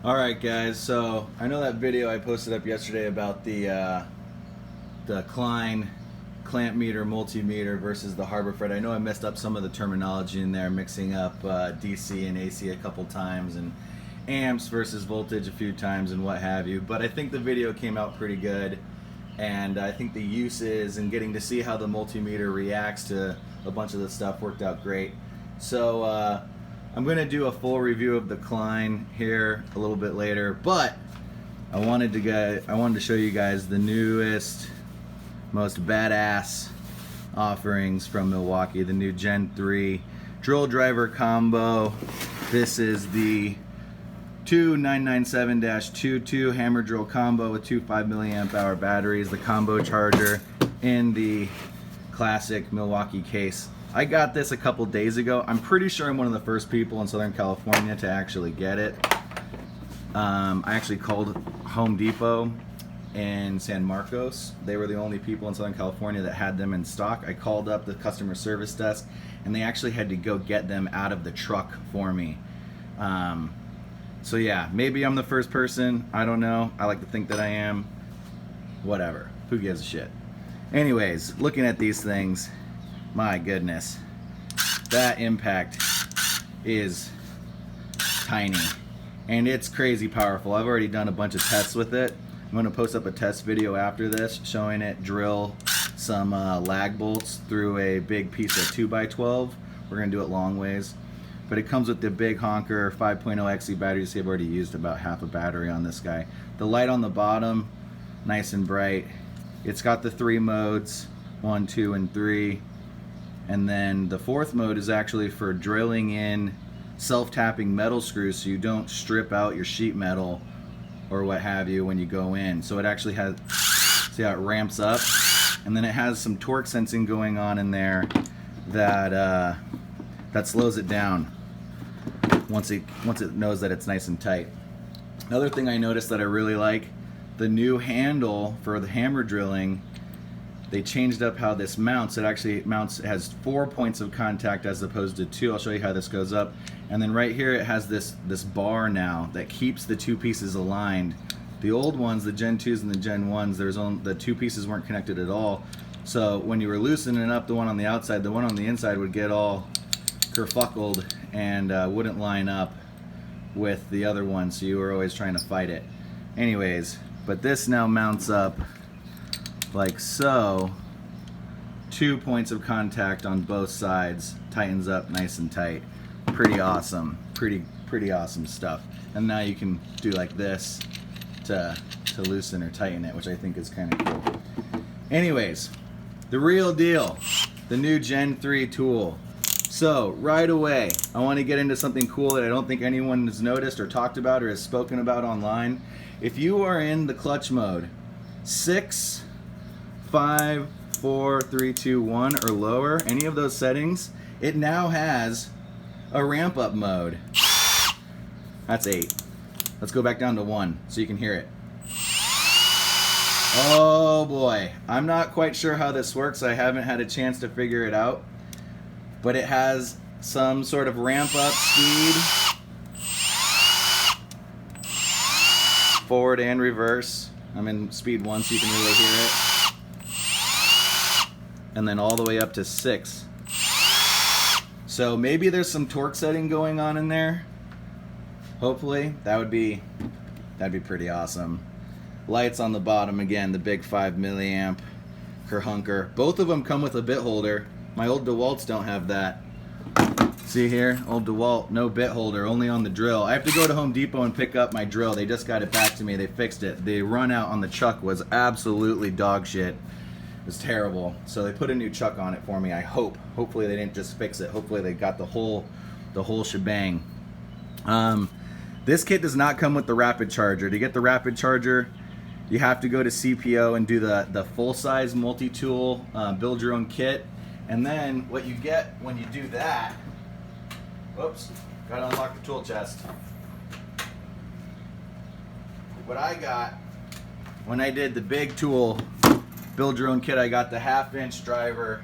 Alright guys, so I know that video I posted up yesterday about the Klein clamp meter multimeter versus the Harbor Freight. I know I messed up some of the terminology in there, mixing up DC and AC a couple times and amps versus voltage a few times and what have you, but I think the video came out pretty good, and I think the uses and getting to see how the multimeter reacts to a bunch of the stuff worked out great. So I'm going to do a full review of the Klein here a little bit later, but I wanted to show you guys the newest, most badass offerings from Milwaukee, the new Gen 3 drill driver combo. This is the 2997-22 hammer drill combo with two 5 milliamp hour batteries, the combo charger in the classic Milwaukee case. I got this a couple days ago. I'm pretty sure I'm one of the first people in Southern California to actually get it. I actually called Home Depot in San Marcos. They were the only people in Southern California that had them in stock. I called up the customer service desk and they actually had to go get them out of the truck for me. So yeah, maybe I'm the first person. I don't know. I like to think that I am. Whatever. Who gives a shit? Anyways, looking at these things, my goodness, that impact is tiny and it's crazy powerful. I've already done a bunch of tests with it. I'm going to post up a test video after this showing it drill some lag bolts through a big piece of 2x12. We're going to do it long ways, but it comes with the big honker 5.0 XE battery. You see I've already used about half a battery on this guy. The light on the bottom, nice and bright. It's got the 3 modes, 1, 2, and 3. And then the 4th mode is actually for drilling in self-tapping metal screws so you don't strip out your sheet metal or what have you when you go in. So it actually has, see how it ramps up? And then it has some torque sensing going on in there that that slows it down once it knows that it's nice and tight. Another thing I noticed that I really like, the new handle for the hammer drilling, they changed up how this mounts. It actually mounts, it has 4 points of contact as opposed to 2. I'll show you how this goes up. And then right here it has this bar now that keeps the 2 pieces aligned. The old ones, the Gen 2s and the Gen 1s, the 2 pieces weren't connected at all. So when you were loosening up the one on the outside, the one on the inside would get all kerfuckled and wouldn't line up with the other one, so you were always trying to fight it. Anyways, but this now mounts up like so. 2 points of contact on both sides, tightens up nice and tight. Pretty awesome, pretty awesome stuff. And now you can do like this to loosen or tighten it, which I think is kind of cool. Anyways, the real deal, the new Gen 3 tool. So right away, I want to get into something cool that I don't think anyone has noticed or talked about or has spoken about online. If you are in the clutch mode, 6, 5, 4, 3, 2, 1 or lower, any of those settings, it now has a ramp up mode. That's 8. Let's go back down to 1 so you can hear it. Oh boy, I'm not quite sure how this works. I haven't had a chance to figure it out, but it has some sort of ramp up speed, forward and reverse. I'm in speed 1 so you can really hear it. And then all the way up to 6. So maybe there's some torque setting going on in there. Hopefully, that'd be pretty awesome. Lights on the bottom again, the big 5 milliamp kerhunker. Both of them come with a bit holder. My old DeWalt's don't have that. See here, old DeWalt, no bit holder, only on the drill. I have to go to Home Depot and pick up my drill. They just got it back to me. They fixed it. The run out on the chuck was absolutely dog shit. It was terrible. So they put a new chuck on it for me, I hope. Hopefully they didn't just fix it. Hopefully they got the whole shebang. This kit does not come with the rapid charger. To get the rapid charger, you have to go to CPO and do the full-size multi-tool build your own kit. And then what you get when you do that, whoops, gotta unlock the tool chest. What I got when I did the big tool build your own kit, I got the 1/2-inch driver,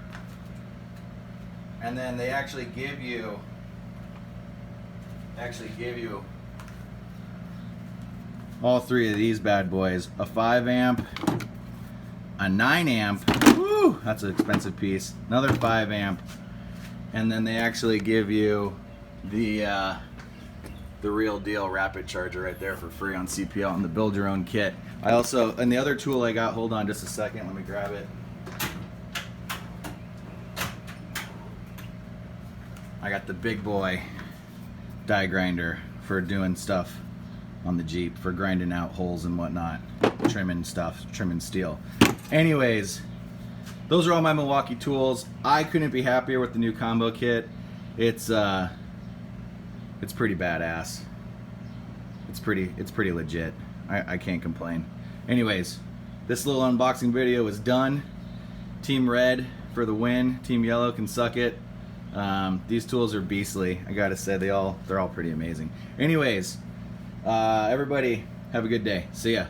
and then they actually give you all three of these bad boys. A 5 amp, a 9 amp, woo, that's an expensive piece, another 5 amp, and then they actually give you the real deal rapid charger right there for free on CPL and the build your own kit. I also, and the other tool I got, hold on just a second, let me grab it. I got the big boy die grinder for doing stuff on the Jeep, for grinding out holes and whatnot, trimming stuff, trimming steel. Anyways, those are all my Milwaukee tools. I couldn't be happier with the new combo kit. It's pretty badass. It's pretty legit. I can't complain. Anyways, this little unboxing video is done. Team Red for the win. Team Yellow can suck it. These tools are beastly. I gotta say, they're all pretty amazing. Anyways, everybody have a good day. See ya.